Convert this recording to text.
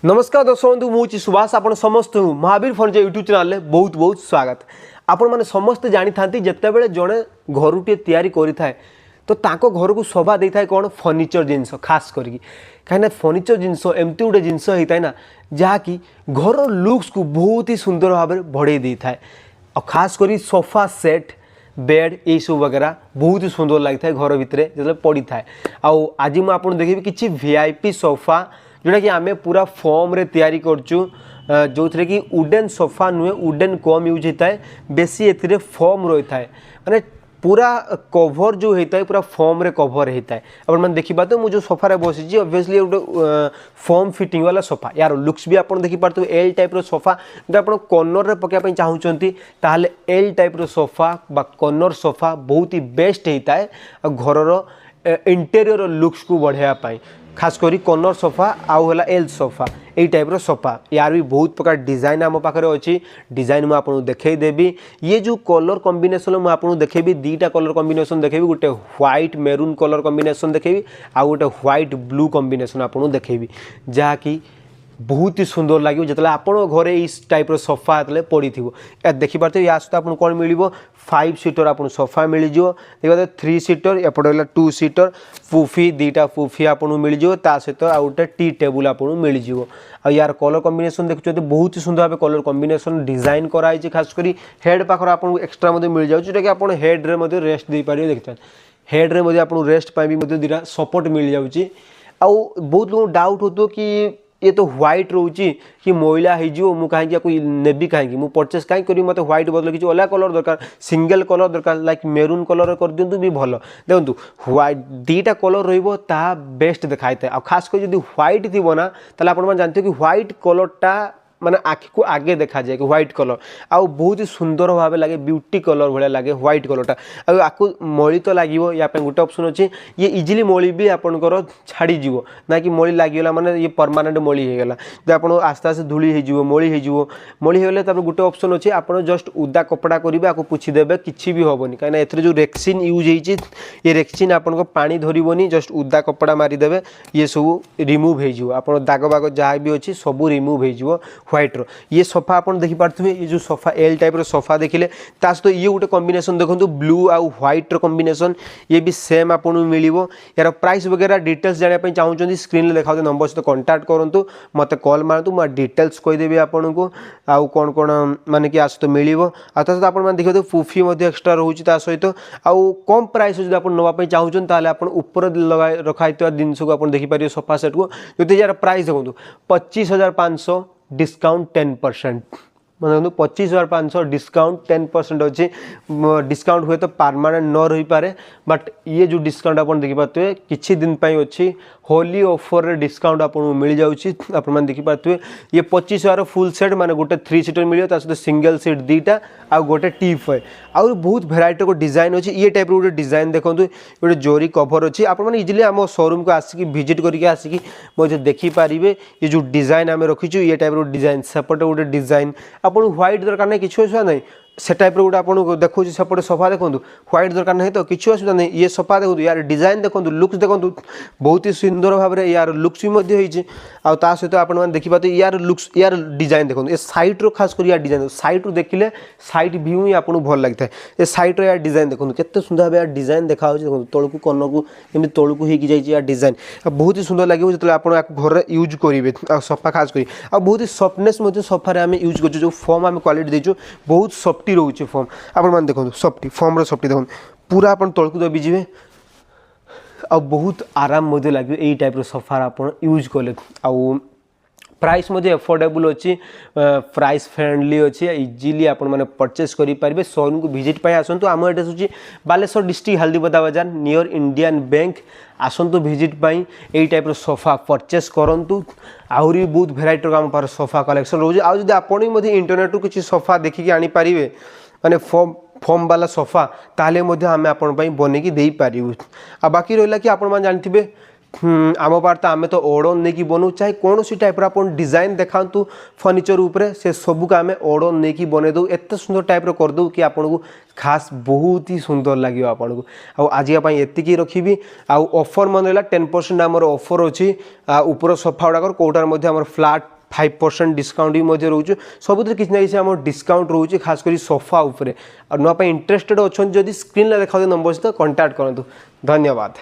नमस्कार दर्शक बंधु मुझे सुभाष आपण समस्त महावीर फर्निचर यूट्यूब चैनल बहुत बहुत स्वागत। आपण मैंने समस्ते जानी था जितेबाला जड़े घरुटे तैयारी करें तो ताको घर को शोभा दे था कौन फर्निचर जिनस खास करी कहीं फर्निचर जिनस एमती गोटे जिनस होता है ना जहाँकि घर लुक्स को बहुत ही सुंदर भाव में बढ़े दे था और खास करी सोफा सेट बेड ये सब वगैरह बहुत ही सुंदर लगता है घर भितर जो पड़ी था। आज मुझे देखी किसी वीआईपी सोफा जोटा कि आम पूरा फॉर्म रे तैयारी करचु जो थे कि वुडन सोफा नुहे वुडन कम यूज होता है बेसी ए फॉर्म रही है माने पूरा कवर जो होता है पूरा फॉर्म रे कवर होता है। अब मैंने देखा तो मुझे सोफा रे बसी ऑब्वियसली गोटे फॉर्म फिटिंग वाला सोफा यार लुक्स भी आप देखिपे एल टाइप रो सोफा जो आप कॉर्नर रे पकाइबाई चाहूँगी ताहले एल टाइप रो सोफा बा कॉर्नर सोफा बहुत ही बेस्ट होता है घर इंटेरियर लुक्स को बढ़ावाई खास करी कॉर्नर सोफा आउ है एल सोफा यही टाइप सोफा यार भी बहुत प्रकार डिजाइन आम पाखे अच्छी डिजाइन मुझे आपको देखईदेवी ये जो कलर कॉम्बिनेशन मुझे देखी दीटा कलर कॉम्बिनेशन देखी गोटे व्हाइट मेरून कलर कॉम्बिनेशन देखी आउ गोटे व्हाइट ब्लू कॉम्बिनेशन आपको देखी जहाँकि बहुत ही सुंदर लगे जो आप घरे इस टाइप सोफा जो पड़ी थी देखिपे या सहित आपको कौन मिल 5 सीटर आप सोफा मिल देखिए 3 सीटर एपटे 2 सीटर पुफी दीटा पुफी आपको मिल सहित आ गए टी टेबुल आपको मिल यार कलर कॉम्बिनेशन देखते बहुत ही सुंदर भाव कलर कॉम्बिनेशन डिजाइन कराई खास कर हेड पाखर आपको एक्सट्रा मिल जाए जोटा कि आप हेड्रे रेस्ट दे पारे देखते हेड्रे आपको रेस्ट भी दीटा सपोर्ट मिल जाऊँगी आउ बहुत लोग डाउट हो कि ये तो व्हाइट रोचे कि मैला हो कहीं नेबी कहीं मुझे परचेस कहीं करी मत व्हाइट बदल किसी अलग कलर दरकार सिंगल कलर दरकार लाइक मेरून कलर कर दिंतु भी भल देखो व्हाइट दीटा कलर रहा बेस्ट देखाई था और खास कर जो व्हाइट थी ना ताले आप जानते हो कि व्हाइट कलरटा माने आखि को आगे देखा जाए कि व्हाइट कलर आउ बहुत ही सुंदर भाव लगे ब्यूटी कलर भाया लगे व्हाइट कलरटा आपको मली तो लगे या गोटे ऑप्शन अच्छे ये इजिली मली भी आपंकर छाड़ीज ना कि मली लगे मैंने ये परमानेंट मली होगला जो आप आस्ते आस्ते धूली हो मली होगले गोटे ऑप्शन अच्छे आप जस्ट उदा कपड़ा करेंगे आपको पोछीदेवे कि भी हेनी कहीं ए जो रेक्सीन यूज होती ये रेक्सीन आपको पानी धरबनी जस्ट उदा कपड़ा मारिदेवे ये सब रिमूव हो दाग बाग जहाँ भी अच्छी सब रिमूव हो व्हाइट रो ये सोफा आप देखिपे ये जो सोफा एल टाइप रो सोफा देखिले सहित ये गोटे कॉम्बिनेशन देखो ब्लू आउ व्हाइट रो कॉम्बिनेशन ये भी सेम आपको मिल यार प्राइस वगैरह डिटेल्स जानापी चाहूँगी स्क्रीन में देखा नंबर सहित कंटाक्ट करूँ मत कॉल मारतु मुझे डिटेल्स कहीदेवी आपन को आउ कौन कौन माने कि सहित मिल सहित आप देखिए पुफी एक्सट्रा रोचे सहित आउ कम प्राइस जो आप नापी चाहूँ आप ऊपर लगा रखाई जिनस को आप देखिपारे सोफा सेट को जो यार प्राइस देखो 25,500 डिस्काउंट 10% मतलब 25,500 डिस्काउंट 10% अच्छे डिस्काउंट हुए तो परमानेंट न रही पारे बट ये जो डिस्काउंट आप देखिपे किसी दिन अच्छी होली ऑफर रे डिस्काउंट आपको मिल जाऊँगी आपने देखिपे ये 25,000 फुल सेट माने गोटे 3 सीटर मिले सहित सिंगल सीट दीटा आ गोटे टीप है आउ बहुत भेराइटी को डिजाइन अच्छी ये टाइप गोटे डिजाइन देखो गोटे जोरी कभर अच्छी आप इजिली आम शोरूम को आसिक विजिट करके आसिक मुझे देखिपारे ये जो डिजाइन आम रखीचु ये टाइप डिजाइन सेपटे गोटे डिजाइन आपको व्हाइट दरकार नहीं किसी असुविधा नहीं से टाइप गोटे आपको देखो सेपटे सोफा देखो व्हाइट दरकार नहीं तो किसी असुविधा नहीं ये सोफा देखो यार डिजाइन देखो लुक्स देखो बहुत ही सुंदर भाव में यार लुक्स भी आता सहित आप देखिए यार लुक्स यार डिजाइन देखो ये साइट रो खास कर यार डिजाइन साइट रू देखिले साइट व्यू ही आपको भल लगी है ये साइट रो यार डिजाइन देखो केते सुंदर भाव यार डिजाइन देखा देखो तौक कर्ण को एमती तौक हो डिजाइन बहुत ही सुंदर लगे जो आप घर यूज करेंगे सोफा खास कर बहुत ही सफ्टनेस सोफा आम यूज कर जो फॉर्म आम क्वालिटी देचु बहुत सफ्टी रोचे फॉर्म आप देखो सफ्टी फॉर्म सफ्टी देखो पूरा आप तौक दबीजे आ बहुत आराम लगे यही टाइप सोफा आप यूज कले आउ प्राइस मुझे एफोर्डेबल अच्छी प्राइस फ्रेंडली अच्छी इजिली आप परचेस करेंगे शोरूम को विजिट आसतु आम एड्रेस हूँ बालेश्वर डिस्ट्रिक्ट हल्दीपदा बाजार नियर इंडियन बैंक आसतु विजिट यही टाइप सोफा परचेस करूँ आहरी बहुत भेराइटी आम पार सोफा कलेक्शन रोचे आदि आपड़ इंटरनेट रू किसी सोफा देखिकी आनीपारे माने फॉर्म वाला सोफा ताले आम आपण बनईकी दे पारू आ बाकी रहा कि आप जानते आम पार तो आम तो ऑर्डर नहीं कि बनू चाहे कौन सी टाइप आप डिजाइन देखा फर्निचर उपरे से सबू को आम ऑर्डर नहीं कि बने दो एत सुंदर टाइप करदे कि आपन को खास बहुत ही सुंदर लगे आपन को आजपाई एतिकी रखी आउ ऑफर मन रहा 10% आमर ऑफर अच्छी ऊपर सोफा गुड़ाक कौटार आम फ्लाट 5% डिस्काउंट भी रोचे सब किसी ना कि डिस्काउंट रोचे खास कर सोफा उपरे और ना इंटरेस्टेड अच्छा जदि स्क्रीन देखा नंबर सहित कंटाक्ट करूँ धन्यवाद।